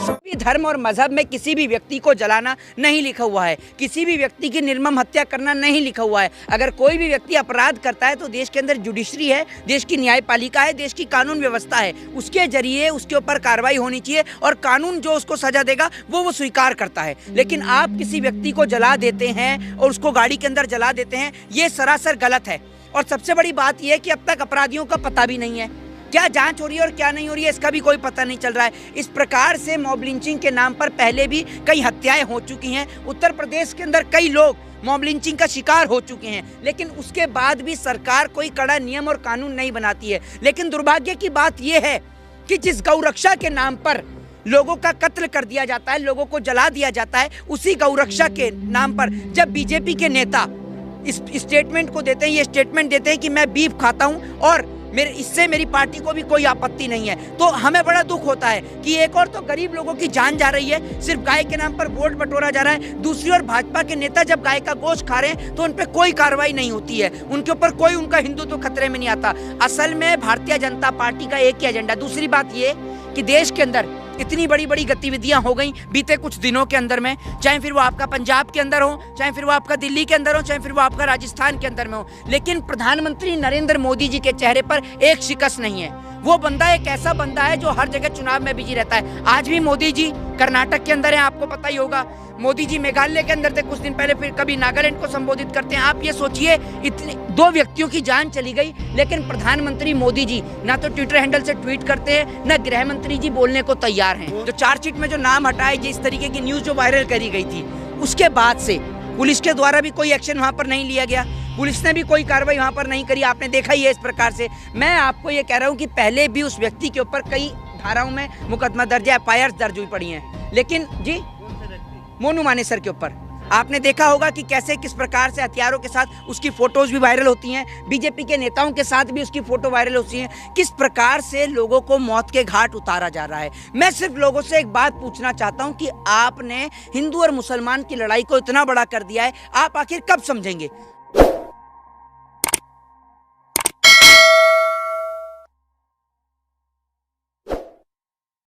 धर्म और मजहब में किसी भी व्यक्ति को जलाना नहीं लिखा हुआ है, किसी भी व्यक्ति की निर्मम हत्या करना नहीं लिखा हुआ है। अगर कोई भी व्यक्ति अपराध करता है तो देश के अंदर जुडिशरी है, देश की न्यायपालिका है, देश की कानून व्यवस्था है, उसके जरिए उसके ऊपर कार्रवाई होनी चाहिए और कानून जो उसको सजा देगा वो स्वीकार करता है। लेकिन आप किसी व्यक्ति को जला देते हैं और उसको गाड़ी के अंदर जला देते हैं, ये सरासर गलत है। और सबसे बड़ी बात यह है कि अब तक अपराधियों का पता भी नहीं है, क्या जांच हो रही है और क्या नहीं हो रही है इसका भी कोई पता नहीं चल रहा है। इस प्रकार से मॉब लिंचिंग के नाम पर पहले भी कई हत्याएं हो चुकी हैं। उत्तर प्रदेश के अंदर कई लोग मॉब लिंचिंग का शिकार हो चुके हैं, लेकिन उसके बाद भी सरकार कोई कड़ा नियम और कानून नहीं बनाती है। लेकिन दुर्भाग्य की बात यह है कि जिस गौरक्षा के नाम पर लोगों का कत्ल कर दिया जाता है, लोगों को जला दिया जाता है, उसी गौरक्षा के नाम पर जब बीजेपी के नेता इस स्टेटमेंट को देते हैं, ये स्टेटमेंट देते हैं कि मैं बीफ खाता हूं और इससे मेरी पार्टी को भी कोई आपत्ति नहीं है, तो हमें बड़ा दुख होता है कि एक और तो गरीब लोगों की जान जा रही है, सिर्फ गाय के नाम पर वोट बटोरा जा रहा है, दूसरी ओर भाजपा के नेता जब गाय का गोश्त खा रहे हैं तो उन पर कोई कार्रवाई नहीं होती है, उनके ऊपर कोई उनका हिंदुत्व खतरे में नहीं आता। असल में भारतीय जनता पार्टी का एक ही एजेंडा। दूसरी बात ये कि देश के अंदर इतनी बड़ी बड़ी गतिविधियां हो गई बीते कुछ दिनों के अंदर में, चाहे फिर वो आपका पंजाब के अंदर हो, चाहे फिर वो आपका दिल्ली के अंदर हो, चाहे फिर वो आपका राजस्थान के अंदर में हो, लेकिन प्रधानमंत्री नरेंद्र मोदी जी के चेहरे पर एक शिकस्त नहीं है। वो बंदा एक ऐसा बंदा है जो हर जगह चुनाव में बिजी रहता है। आज भी मोदी जी कर्नाटक के अंदर है, आपको पता ही होगा, मोदी जी मेघालय के अंदर थे कुछ दिन पहले, फिर कभी नागालैंड को संबोधित करते हैं। आप ये सोचिए, इतने दो व्यक्तियों की जान चली गई, लेकिन प्रधानमंत्री मोदी जी ना तो ट्विटर हैंडल से ट्वीट करते हैं, ना गृह मंत्री जी बोलने को तैयार हैं। जो चार्जशीट में जो नाम हटाए, जिस तरीके की न्यूज जो वायरल करी गई थी, उसके बाद से पुलिस के द्वारा भी कोई एक्शन वहां पर नहीं लिया गया, पुलिस ने भी कोई कार्रवाई वहां पर नहीं करी। आपने देखा ही है इस प्रकार से। मैं आपको ये कह रहा हूं कि पहले भी उस व्यक्ति के ऊपर कई धाराओं में मुकदमा दर्ज है, एफआईआर दर्ज हुई पड़ी हैं, लेकिन जी मोनू मानेसर के ऊपर आपने देखा होगा कि कैसे किस प्रकार से हथियारों के साथ उसकी फोटोज भी वायरल होती हैं, बीजेपी के नेताओं के साथ भी उसकी फोटो वायरल होती है, किस प्रकार से लोगों को मौत के घाट उतारा जा रहा है। मैं सिर्फ लोगों से एक बात पूछना चाहता हूं कि आपने हिंदू और मुसलमान की लड़ाई को इतना बड़ा कर दिया है, आप आखिर कब समझेंगे?